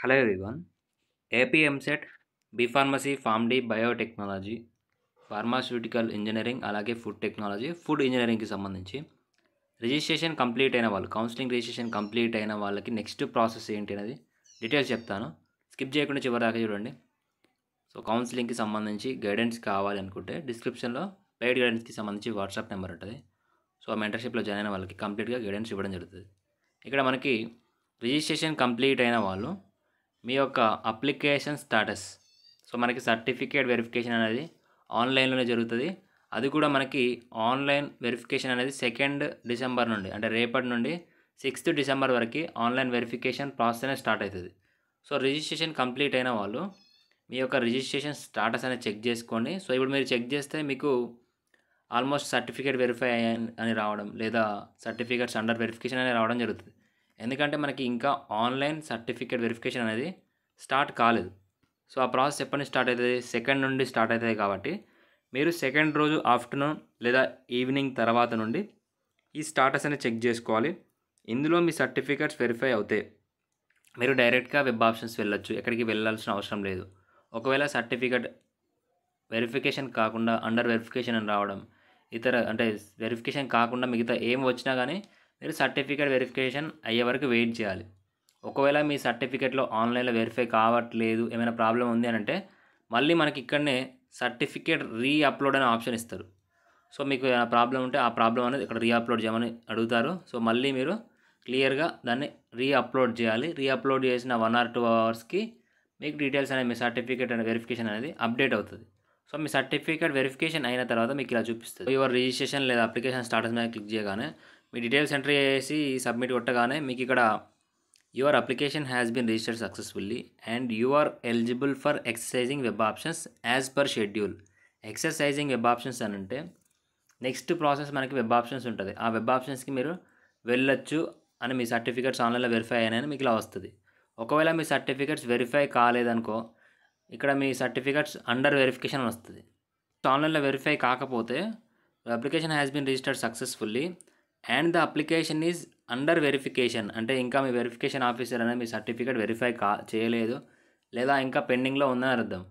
Hello everyone. AP EAMCET, B pharmacy, Pharm D, biotechnology, pharmaceutical engineering, అలాగే food technology, food ఇంజనీరింగ్కి సంబంధించి registration complete అయిన వాళ్ళు, కౌన్సిలింగ్ రిజిస్ట్రేషన్ కంప్లీట్ అయిన వాళ్ళకి నెక్స్ట్ ప్రాసెస్ ఏంటి అనేది డీటెయిల్స్ చెప్తాను. స్కిప్ చేయకుండా చివరి దాకా చూడండి. సో కౌన్సిలింగ్కి సంబంధించి గైడెన్స్ కావాలి అనుకుంటే డిస్క్రిప్షన్లో పెయిడ్ గైడెన్స్కి సంబంధించి వాట్సాప్ నెంబర్ ఉంటుంది. సో మెంటర్షిప్లో జాయిన్ అయిన వాళ్ళకి కంప్లీట్గా గైడెన్స్ ఇవ్వడం జరుగుతుంది. ఇక్కడ మనకి రిజిస్ట్రేషన్ కంప్లీట్ అయిన వాళ్ళు మీ యొక్క అప్లికేషన్ స్టాటస్, సో మనకి సర్టిఫికేట్ వెరిఫికేషన్ అనేది ఆన్లైన్లోనే జరుగుతుంది. అది కూడా మనకి ఆన్లైన్ వెరిఫికేషన్ అనేది 2 డిసెంబర్ నుండి, అంటే రేపటి నుండి 6 డిసెంబర్ వరకు ఆన్లైన్ వెరిఫికేషన్ ప్రాసెస్ అనేది స్టార్ట్ అవుతుంది. సో రిజిస్ట్రేషన్ కంప్లీట్ అయిన వాళ్ళు మీ యొక్క రిజిస్ట్రేషన్ స్టాటస్ అనేది చెక్ చేసుకోండి. సో ఇప్పుడు మీరు చెక్ చేస్తే మీకు ఆల్మోస్ట్ సర్టిఫికేట్ వెరిఫై అని రావడం, లేదా సర్టిఫికేట్స్ అండర్ వెరిఫికేషన్ అనేది రావడం జరుగుతుంది. ఎందుకంటే మనకి ఇంకా ఆన్లైన్ సర్టిఫికేట్ వెరిఫికేషన్ అనేది స్టార్ట్ కాలేదు. సో ఆ ప్రాసెస్ ఎప్పటి నుంచి స్టార్ట్ అవుతుంది? 2 నుండి స్టార్ట్ అవుతుంది. కాబట్టి మీరు 2 రోజు ఆఫ్టర్నూన్ లేదా ఈవినింగ్ తర్వాత నుండి ఈ స్టాటస్ అనేది చెక్ చేసుకోవాలి. ఇందులో మీ సర్టిఫికేట్స్ వెరిఫై అవుతాయి, మీరు డైరెక్ట్గా వెబ్ ఆప్షన్స్ వెళ్ళొచ్చు, ఎక్కడికి వెళ్ళాల్సిన అవసరం లేదు. ఒకవేళ సర్టిఫికేట్ వెరిఫికేషన్ కాకుండా అండర్ వెరిఫికేషన్ అని రావడం, ఇతర అంటే వెరిఫికేషన్ కాకుండా మిగతా ఏం వచ్చినా కానీ మీరు సర్టిఫికేట్ వెరిఫికేషన్ అయ్యే వరకు వెయిట్ చేయాలి. ఒకవేళ మీ సర్టిఫికేట్లో ఆన్లైన్లో వెరిఫై కావట్లేదు, ఏమైనా ప్రాబ్లం ఉంది అని అంటే మళ్ళీ మనకి ఇక్కడనే సర్టిఫికేట్ రీ అప్లోడ్ అనే ఆప్షన్ ఇస్తారు. సో మీకు ఏమైనా ప్రాబ్లం ఉంటే ఆ ప్రాబ్లం అనేది ఇక్కడ రీ అప్లోడ్ చేయమని అడుగుతారు. సో మళ్ళీ మీరు క్లియర్గా దాన్ని రీ అప్లోడ్ చేయాలి. రీ అప్లోడ్ చేసిన 1 or 2 అవర్స్కి మీకు డీటెయిల్స్ అనేది, మీ సర్టిఫికేట్ అనే వెరిఫికేషన్ అనేది అప్డేట్ అవుతుంది. సో మీ సర్టిఫికేట్ వెరిఫికేషన్ అయిన తర్వాత మీకు ఇలా చూపిస్తుంది. యువర్ రిజిస్ట్రేషన్ లేదా అప్లికేషన్ స్టాటస్ మీద క్లిక్ చేయగానే మీ డీటెయిల్స్ ఎంట్రీ చేసి సబ్మిట్ కొట్టగానే మీకు ఇక్కడ your application has been registered successfully and you are eligible for exercising web options as per schedule. Exercising web options అని అంటే నెక్స్ట్ ప్రాసెస్ మనకి వెబ్ ఆప్షన్స్ ఉంటుంది. ఆ వెబ్ ఆప్షన్స్కి మీరు వెళ్ళొచ్చు అని, మీ సర్టిఫికేట్స్ ఆన్లైన్లో వెరిఫై అయినాయని మీకు ఇలా వస్తుంది. ఒకవేళ మీ సర్టిఫికేట్స్ వెరిఫై కాలేదనుకో, ఇక్కడ మీ సర్టిఫికేట్స్ అండర్ వెరిఫికేషన్ అని వస్తుంది. ఆన్లైన్లో వెరిఫై కాకపోతే application has been registered successfully and the application is under verification, అంటే ఇంకా మీ వెరిఫికేషన్ ఆఫీసర్ అనేది మీ సర్టిఫికేట్ వెరిఫై చేయలేదు, లేదా ఇంకా పెండింగ్లో ఉందని అర్థం.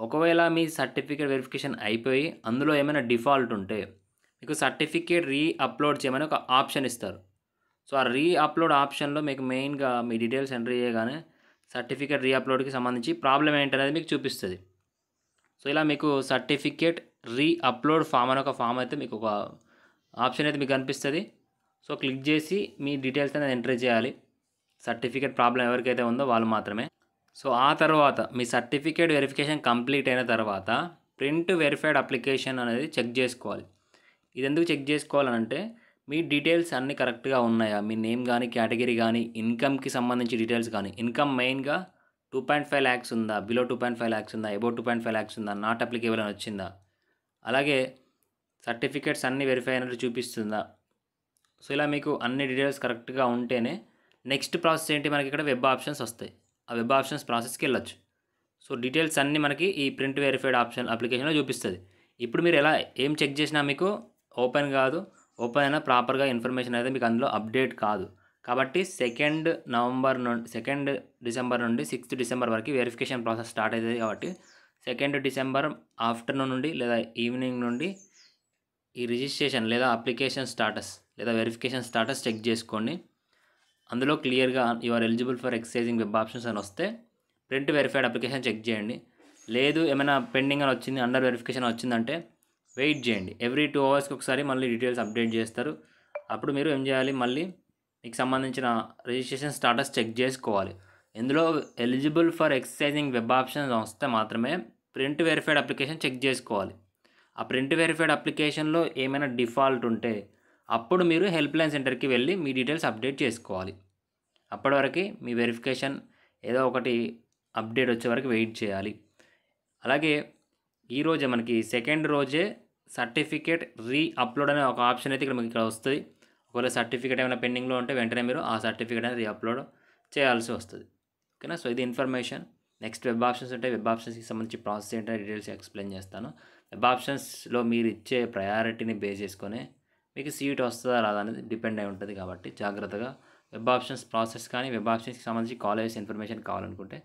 ఒకవేళ మీ సర్టిఫికేట్ వెరిఫికేషన్ అయిపోయి అందులో ఏమైనా డిఫాల్ట్ ఉంటే మీకు సర్టిఫికేట్ రీ అప్లోడ్ చేయమని ఒక ఆప్షన్ ఇస్తారు. సో ఆ రీ అప్లోడ్ ఆప్షన్లో మీకు మెయిన్గా మీ డీటెయిల్స్ ఎంటర్ చేయగానే సర్టిఫికేట్ రీ అప్లోడ్కి సంబంధించి ప్రాబ్లం ఏంటనేది మీకు చూపిస్తుంది. సో ఇలా మీకు సర్టిఫికేట్ రీ అప్లోడ్ ఫామ్ అని ఒక ఫామ్ అయితే మీకు ఒక ఆప్షన్ అయితే మీకు కనిపిస్తుంది. సో క్లిక్ చేసి మీ డీటెయిల్స్ అనేది ఎంటర్ చేయాలి. సర్టిఫికేట్ ప్రాబ్లం ఎవరికైతే ఉందో వాళ్ళు మాత్రమే. సో ఆ తర్వాత మీ సర్టిఫికేట్ వెరిఫికేషన్ కంప్లీట్ అయిన తర్వాత ప్రింట్ వెరిఫైడ్ అప్లికేషన్ అనేది చెక్ చేసుకోవాలి. ఇది ఎందుకు చెక్ చేసుకోవాలంటే మీ డీటెయిల్స్ అన్నీ కరెక్ట్గా ఉన్నాయా, మీ నేమ్ కానీ, కేటగిరీ కానీ, ఇన్కమ్కి సంబంధించి డీటెయిల్స్ కానీ, ఇన్కమ్ మెయిన్గా 2.5 lakhs ఉందా, బిలో 2.5 lakhs ఉందా, అబౌవ్ 2.5 lakhs ఉందా, నాట్ అప్లికేబుల్ అని వచ్చిందా, అలాగే సర్టిఫికేట్స్ అన్నీ వెరిఫై అయినట్టు చూపిస్తుందా. సో ఇలా మీకు అన్ని డీటెయిల్స్ కరెక్ట్గా ఉంటేనే నెక్స్ట్ ప్రాసెస్ ఏంటి, మనకి ఇక్కడ వెబ్ ఆప్షన్స్ వస్తాయి. ఆ వెబ్ ఆప్షన్స్ ప్రాసెస్కి వెళ్ళొచ్చు. సో డీటెయిల్స్ అన్నీ మనకి ఈ ప్రింట్ వెరిఫైడ్ ఆప్షన్ అప్లికేషన్లో చూపిస్తుంది. ఇప్పుడు మీరు ఎలా ఏం చెక్ చేసినా మీకు ఓపెన్ కాదు, ఓపెన్ అయినా ప్రాపర్గా ఇన్ఫర్మేషన్ అయితే మీకు అందులో అప్డేట్ కాదు. కాబట్టి 2 డిసెంబర్ నుండి 6 డిసెంబర్ వరకు వెరిఫికేషన్ ప్రాసెస్ స్టార్ట్ అవుతుంది. కాబట్టి 2 డిసెంబర్ ఆఫ్టర్నూన్ నుండి లేదా ఈవినింగ్ నుండి ఈ రిజిస్ట్రేషన్ లేదా అప్లికేషన్ స్టాటస్ లేదా వెరిఫికేషన్ స్టాటస్ చెక్ చేసుకోండి. అందులో క్లియర్గా you are eligible for exercising web options అని వస్తే ప్రింట్ వెరిఫైడ్ అప్లికేషన్ చెక్ చేయండి. లేదు ఏమైనా పెండింగ్ అని వచ్చింది, అండర్ వెరిఫికేషన్ వచ్చిందంటే వెయిట్ చేయండి. ఎవ్రీ 2 అవర్స్కి ఒకసారి మళ్ళీ డీటెయిల్స్ అప్డేట్ చేస్తారు. అప్పుడు మీరు ఏం చేయాలి, మళ్ళీ మీకు సంబంధించిన రిజిస్ట్రేషన్ స్టాటస్ చెక్ చేసుకోవాలి. ఇందులో eligible for exercising web options వస్తే మాత్రమే ప్రింట్ వెరిఫైడ్ అప్లికేషన్ చెక్ చేసుకోవాలి. ఆ ప్రింట్ వెరిఫైడ్ అప్లికేషన్లో ఏమైనా డిఫాల్ట్ ఉంటే అప్పుడు మీరు హెల్ప్ లైన్ సెంటర్కి వెళ్ళి మీ డీటెయిల్స్ అప్డేట్ చేసుకోవాలి. అప్పటి వరకు మీ వెరిఫికేషన్ ఏదో ఒకటి అప్డేట్ వచ్చే వరకు వెయిట్ చేయాలి. అలాగే ఈరోజే మనకి 2nd రోజే సర్టిఫికేట్ రీ అప్లోడ్ అనే ఒక ఆప్షన్ అయితే ఇక్కడ మీకు ఇక్కడ వస్తుంది. ఒకవేళ సర్టిఫికేట్ ఏమైనా పెండింగ్లో ఉంటే వెంటనే మీరు ఆ సర్టిఫికేట్ అనేది రీ అప్లోడ్ చేయాల్సి వస్తుంది. ఓకేనా. సో ఇది ఇన్ఫర్మేషన్. నెక్స్ట్ వెబ్ ఆప్షన్స్ ఉంటాయి. వెబ్ ఆప్షన్స్కి సంబంధించి ప్రాసెస్ ఏంటో డీటెయిల్స్ ఎక్స్ప్లెయిన్ చేస్తాను. వెబ్ ఆప్షన్స్లో మీరు ఇచ్చే ప్రయారిటీని బేస్ చేసుకొని మీకు సీట్ వస్తుందా రాదా అనేది డిపెండ్ అయి ఉంటుంది. కాబట్టి జాగ్రత్తగా వెబ్ ఆప్షన్స్ ప్రాసెస్ కానీ వెబ్ ఆప్షన్స్కి సంబంధించి కాలేజెస్ ఇన్ఫర్మేషన్ కావాలనుకుంటే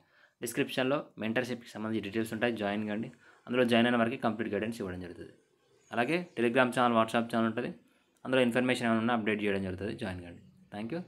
డిస్క్రిప్షన్లో మెంటర్షిప్కి సంబంధించి డీటెయిల్స్ ఉంటాయి, జాయిన్ కండి. అందులో జాయిన్ అయిన వారికి కంప్లీట్ గైడెన్స్ ఇవ్వడం జరుగుతుంది. అలాగే టెలిగ్రామ్ ఛానల్, వాట్సాప్ ఛానల్ ఉంటుంది, అందులో ఇన్ఫర్మేషన్ ఏమైనా ఉన్నా అప్డేట్ చేయడం జరుగుతుంది, జాయిన్ కండి. Thank you.